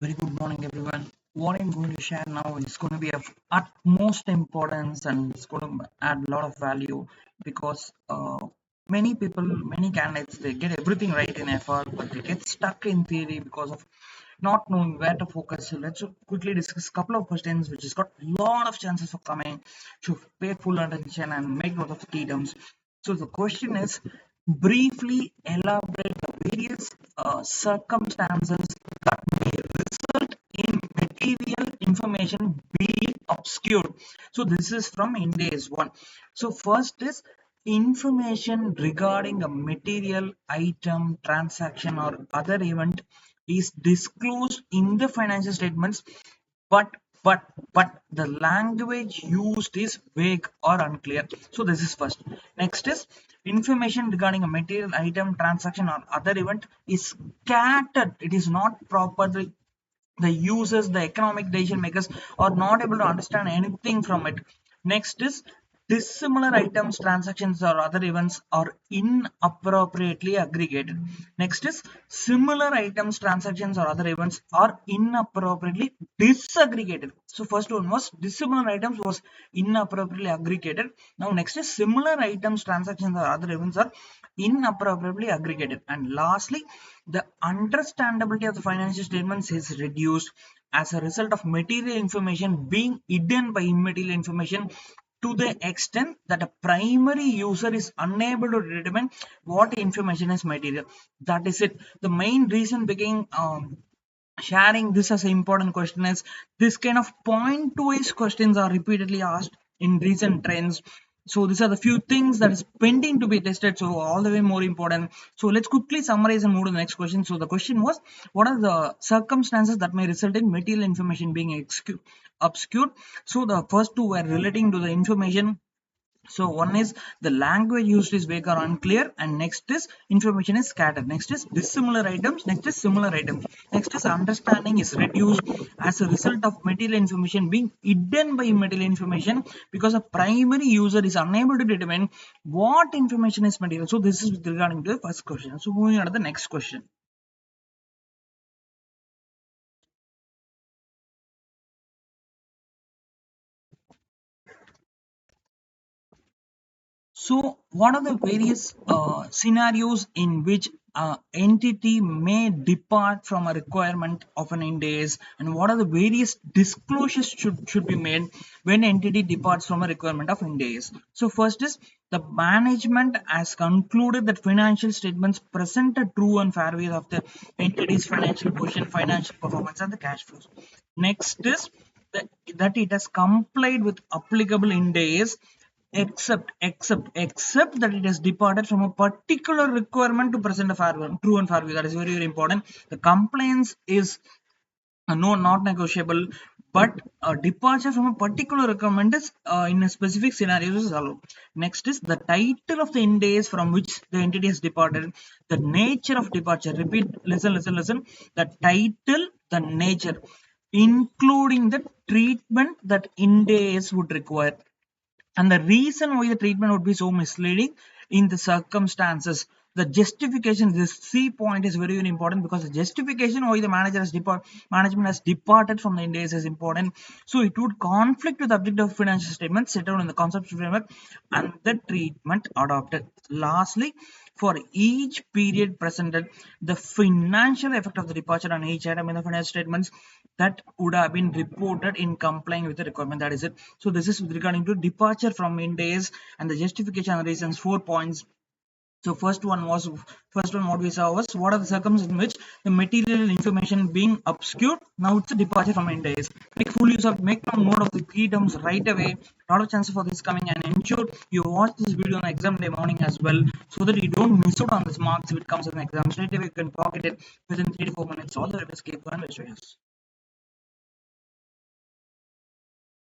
Very good morning, everyone. What I'm going to share now is going to be of utmost importance and it's going to add a lot of value because many people, many candidates, they get everything right in FR, but they get stuck in theory because of not knowing where to focus. So let's quickly discuss a couple of questions which has got a lot of chances of coming. So pay full attention and make note of the key terms. So the question is briefly elaborate the various circumstances that may result in material information being obscured. So this is from Ind AS 1. So first is information regarding a material item, transaction or other event is disclosed in the financial statements, but but but the language used is vague or unclear. So this is first. Next is information regarding a material item, transaction or other event is scattered. It is not properly, the users, the economic decision makers are not able to understand anything from it. Next is dissimilar items, transactions or other events are inappropriately aggregated. Next is similar items, transactions or other events are inappropriately disaggregated. So first one was dissimilar items was inappropriately aggregated. Now next is similar items, transactions or other events are inappropriately aggregated. And lastly, the understandability of the financial statements is reduced as a result of material information being hidden by immaterial information to the extent that a primary user is unable to determine what information is material. That is it. The main reason being sharing this as an important question is this kind of point wise questions are repeatedly asked in recent trends. So these are the few things that is pending to be tested, so all the way more important. So let's quickly summarize and move to the next question. So the question was, what are the circumstances that may result in material information being obscured? So the first two were relating to the information. So one is the language used is vague or unclear, and next is information is scattered. Next is dissimilar items. Next is similar items. Next is understanding is reduced as a result of material information being hidden by immaterial information because a primary user is unable to determine what information is material. So this is regarding to the first question. So moving on to the next question. So, what are the various scenarios in which entity may depart from a requirement of an Ind AS, and what are the various disclosures should be made when entity departs from a requirement of Ind AS? So, first is the management has concluded that financial statements present a true and fair view of the entity's financial position, financial performance, and the cash flows. Next is that it has complied with applicable Ind AS except that it has departed from a particular requirement to present a fair one, true and fair view. That is very, very important. The compliance is no, not negotiable, but a departure from a particular requirement is in a specific scenario is allowed. Next is the title of the Ind AS from which the entity has departed, the nature of departure. Repeat, listen. The title, the nature, including the treatment that Ind AS would require. And the reason why the treatment would be so misleading in the circumstances, the justification, this C point is very, very important because the justification why the management has departed from the Ind AS is important. So it would conflict with the objective of financial statements set out in the conceptual framework and the treatment adopted. Lastly, for each period presented, the financial effect of the departure on each item in the financial statements that would have been reported in complying with the requirement. That is it. So this is with regarding to departure from Ind AS and the justification and reasons. 4 points. So first one what we saw was what are the circumstances in which the material information being obscured. Now it's a departure from Ind AS. Make full use of, make note of the key terms right away. A lot of chances for this coming, and ensure you watch this video on exam day morning as well, so that you don't miss out on this marks if it comes in the exam. Straight away you can pocket it within 3 to 4 minutes. All the best. Keep going.